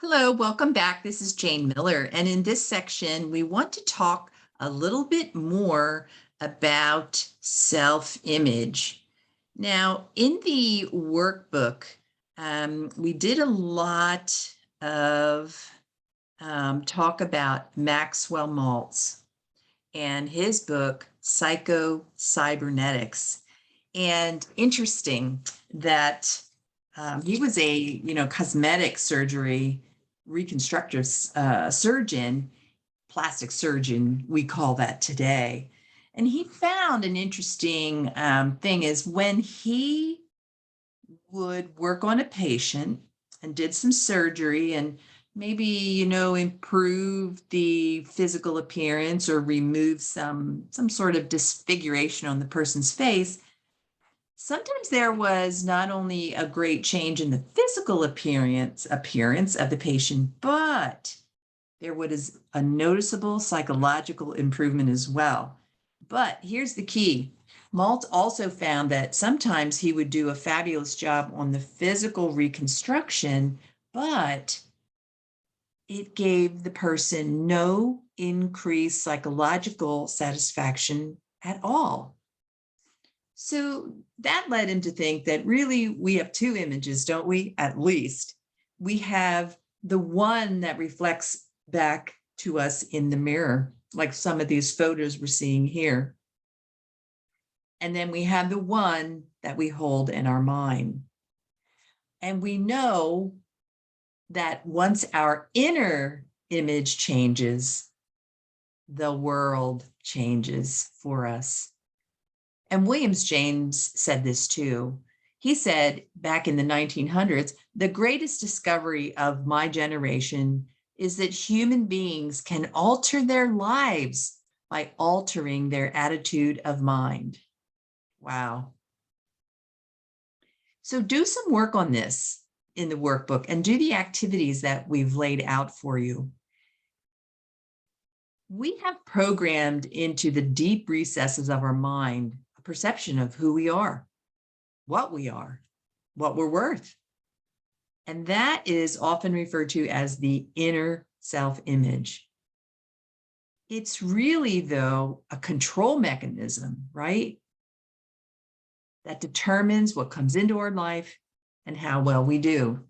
Hello, welcome back. This is Jane Miller. And in this section, we want to talk a little bit more about self-image. Now, in the workbook, we did a lot of talk about Maxwell Maltz and his book, Psycho-Cybernetics. And interesting that he was a, cosmetic surgery reconstructive surgeon, plastic surgeon, we call that today. And he found an interesting thing is when he would work on a patient and did some surgery and maybe, improve the physical appearance or remove some sort of disfiguration on the person's face, sometimes there was not only a great change in the physical appearance of the patient, but there was a noticeable psychological improvement as well. But here's the key. Malt also found that sometimes he would do a fabulous job on the physical reconstruction, but it gave the person no increased psychological satisfaction at all. So that led him to think that really we have two images, don't we? At least we have the one that reflects back to us in the mirror, like some of these photos we're seeing here. And then we have the one that we hold in our mind. And we know that once our inner image changes, the world changes for us. And Williams James said this too. He said back in the 1900s, the greatest discovery of my generation is that human beings can alter their lives by altering their attitude of mind. Wow. So do some work on this in the workbook and do the activities that we've laid out for you. We have programmed into the deep recesses of our mind a perception of who we are, what we're worth. And that is often referred to as the inner self-image. It's really, though, a control mechanism, right? That determines what comes into our life and how well we do.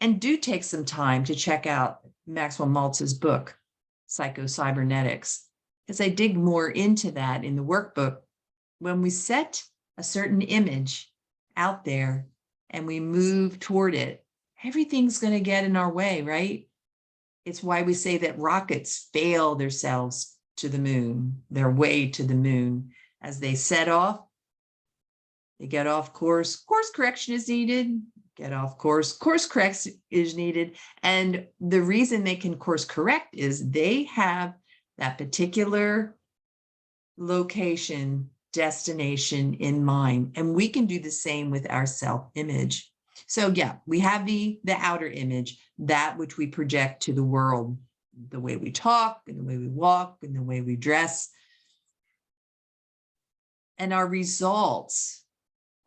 And do take some time to check out Maxwell Maltz's book, Psycho-Cybernetics, because I dig more into that in the workbook. When we set a certain image out there and we move toward it, everything's going to get in our way, right? It's why we say that rockets fail themselves to the moon, their way to the moon. As they set off, they get off course. Course correction is needed. Get off course. Course correction is needed. And the reason they can course correct is they have that particular location, destination in mind. And we can do the same with our self-image. So yeah, we have the outer image, that which we project to the world, the way we talk and the way we walk and the way we dress. And our results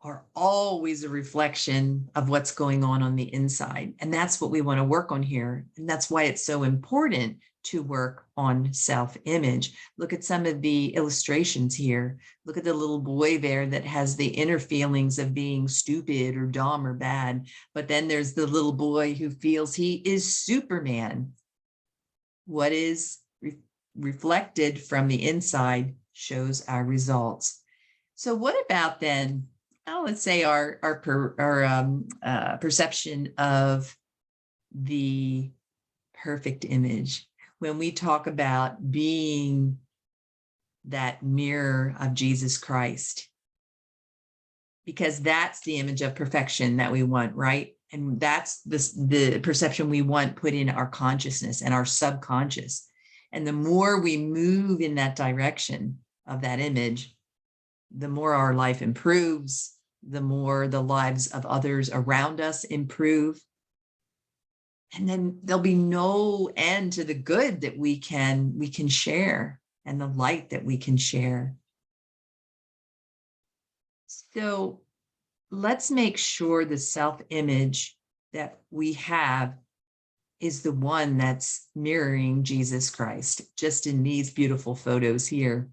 are always a reflection of what's going on the inside. And that's what we want to work on here. And that's why it's so important to work on self-image. Look at some of the illustrations here. Look at the little boy there that has the inner feelings of being stupid or dumb or bad. But then there's the little boy who feels he is Superman. What is reflected from the inside shows our results. So what about then, let's say our perception of the perfect image? When we talk about being that mirror of Jesus Christ, because that's the image of perfection that we want, right? And that's the perception we want put in our consciousness and our subconscious. And the more we move in that direction of that image, the more our life improves, the more the lives of others around us improve. And then there'll be no end to the good that we can share and the light that we can share. So let's make sure the self-image that we have is the one that's mirroring Jesus Christ, just in these beautiful photos here.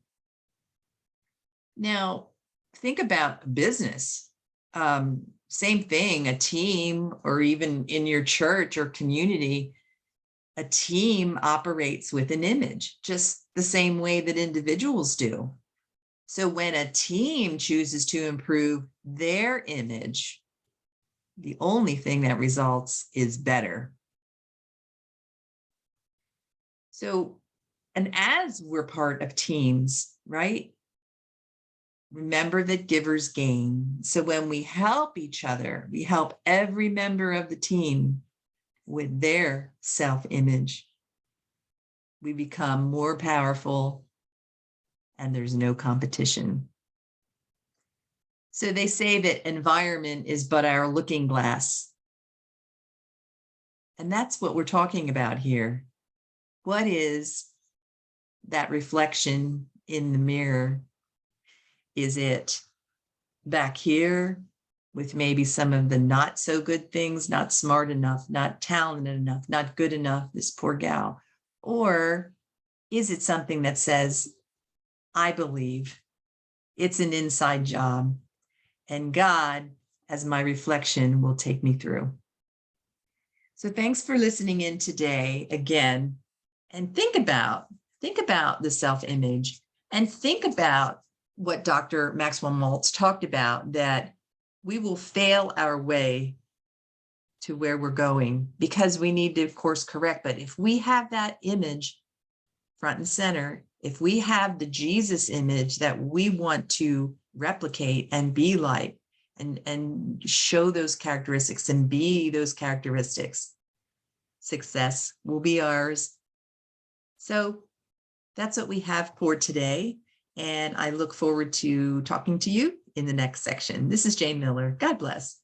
Now, think about business. Same thing, a team, or even in your church or community, a team operates with an image, just the same way that individuals do. So when a team chooses to improve their image, the only thing that results is better. So, and as we're part of teams, right? Remember that givers gain. So when we help each other, we help every member of the team with their self-image. We become more powerful and there's no competition. So they say that environment is but our looking glass. And that's what we're talking about here. What is that reflection in the mirror? Is it back here with maybe some of the not so good things, not smart enough, not talented enough, not good enough, this poor gal? Or is it something that says, I believe it's an inside job and God, as my reflection, will take me through? So thanks for listening in today again, and think about the self-image, and think about what Dr. Maxwell Maltz talked about, that we will fail our way to where we're going because we need to, of course, correct. But if we have that image front and center, if we have the Jesus image that we want to replicate and be like, and show those characteristics and be those characteristics, success will be ours. So that's what we have for today. And I look forward to talking to you in the next section. This is Jane Miller. God bless.